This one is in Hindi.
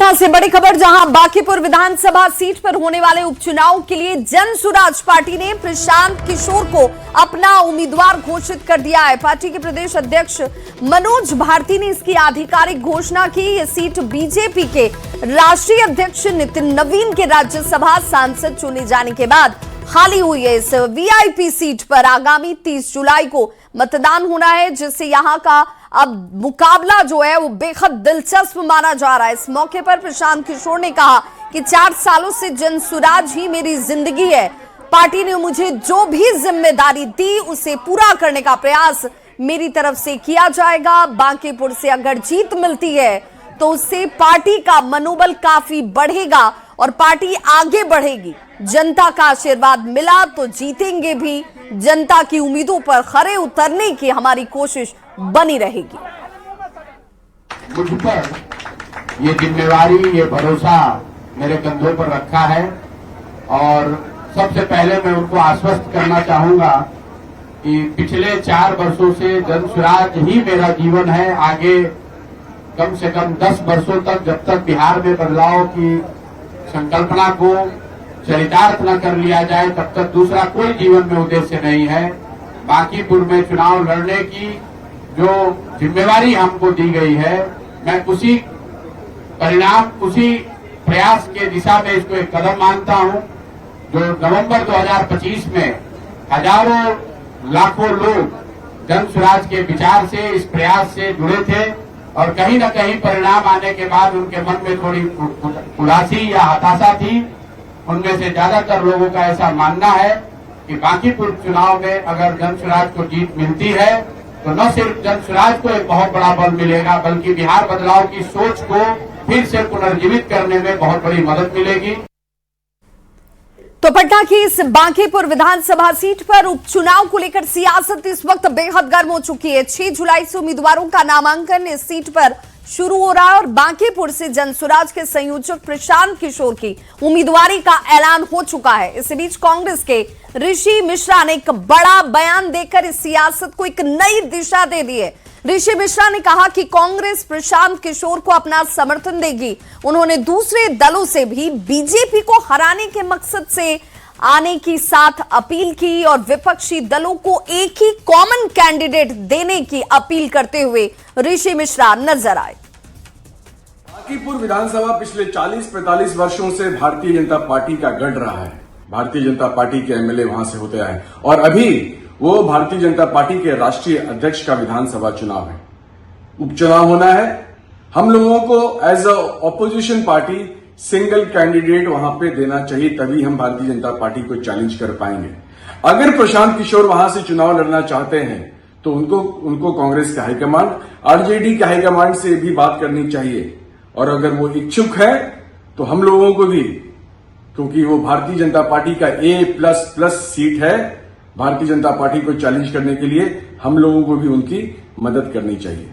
पटना से बड़ी खबर, जहां बांकीपुर विधानसभा सीट पर होने वाले उपचुनाव के लिए जन सुराज पार्टी ने प्रशांत किशोर को अपना उम्मीदवार घोषित कर दिया है। पार्टी के प्रदेश अध्यक्ष मनोज भारती ने इसकी आधिकारिक घोषणा की। ये सीट बीजेपी के राष्ट्रीय अध्यक्ष नितिन नवीन के राज्यसभा सांसद चुने जाने के बाद खाली हुई है। इस वीआईपी सीट पर आगामी 30 जुलाई को मतदान होना है, जिससे यहां का अब मुकाबला जो है वो बेहद दिलचस्प माना जा रहा है। इस मौके पर प्रशांत किशोर ने कहा कि 4 सालों से जन सुराज ही मेरी जिंदगी है। पार्टी ने मुझे जो भी जिम्मेदारी दी उसे पूरा करने का प्रयास मेरी तरफ से किया जाएगा। बांकीपुर से अगर जीत मिलती है तो उससे पार्टी का मनोबल काफी बढ़ेगा और पार्टी आगे बढ़ेगी। जनता का आशीर्वाद मिला तो जीतेंगे भी। जनता की उम्मीदों पर खरे उतरने की हमारी कोशिश बनी रहेगी। मुझ पर ये जिम्मेवारी, ये भरोसा मेरे कंधों पर रखा है और सबसे पहले मैं उनको आश्वस्त करना चाहूंगा कि पिछले 4 वर्षों से जन सुराज ही मेरा जीवन है। आगे कम से कम 10 वर्षों तक, जब तक बिहार में बदलाव की संकल्पना को चरितार्थ न कर लिया जाए, तब तक दूसरा कोई जीवन में उद्देश्य नहीं है। बांकीपुर में चुनाव लड़ने की जो जिम्मेवारी हमको दी गई है, मैं उसी परिणाम, उसी प्रयास के दिशा में इसको एक कदम मानता हूं। जो नवंबर 2025 में हजारों लाखों लोग जन सुराज के विचार से, इस प्रयास से जुड़े थे और कहीं न कहीं परिणाम आने के बाद उनके मन में थोड़ी उदासी या हताशा थी। उनमें से ज्यादातर लोगों का ऐसा मानना है कि बांकीपुर चुनाव में अगर जन सुराज को जीत मिलती है तो न सिर्फ जन सुराज को एक बहुत बड़ा बल मिलेगा, बल्कि बिहार बदलाव की सोच को फिर से पुनर्जीवित करने में बहुत बड़ी मदद मिलेगी। तो पटना की इस बांकीपुर विधानसभा सीट पर उपचुनाव को लेकर सियासत इस वक्त बेहद गर्म हो चुकी है। 6 जुलाई से उम्मीदवारों का नामांकन इस सीट पर शुरू हो रहा है और बांकीपुर से जनसुराज के संयोजक प्रशांत किशोर की उम्मीदवारी का ऐलान हो चुका है। इस बीच कांग्रेस के ऋषि मिश्रा ने एक बड़ा बयान देकर इस सियासत को एक नई दिशा दे दी है। ऋषि मिश्रा ने कहा कि कांग्रेस प्रशांत किशोर को अपना समर्थन देगी। उन्होंने दूसरे दलों से भी बीजेपी को हराने के मकसद से आने की साथ अपील की और विपक्षी दलों को एक ही कॉमन कैंडिडेट देने की अपील करते हुए ऋषि मिश्रा नजर आए। बांकीपुर विधानसभा पिछले 40-45 वर्षों से भारतीय जनता पार्टी का गढ़ रहा है। भारतीय जनता पार्टी के एमएलए वहां से होते आए और अभी वो भारतीय जनता पार्टी के राष्ट्रीय अध्यक्ष का विधानसभा चुनाव है, उपचुनाव होना है। हम लोगों को as a opposition party single candidate वहां पे देना चाहिए, तभी हम भारतीय जनता पार्टी को चैलेंज कर पाएंगे। अगर प्रशांत किशोर वहां से चुनाव लड़ना चाहते हैं तो उनको कांग्रेस के हाईकमांड, आरजेडी के हाईकमांड से भी बात करनी चाहिए और अगर वो इच्छुक है तो हम लोगों को भी, क्योंकि वो भारतीय जनता पार्टी का A++ सीट है, भारतीय जनता पार्टी को चैलेंज करने के लिए हम लोगों को भी उनकी मदद करनी चाहिए।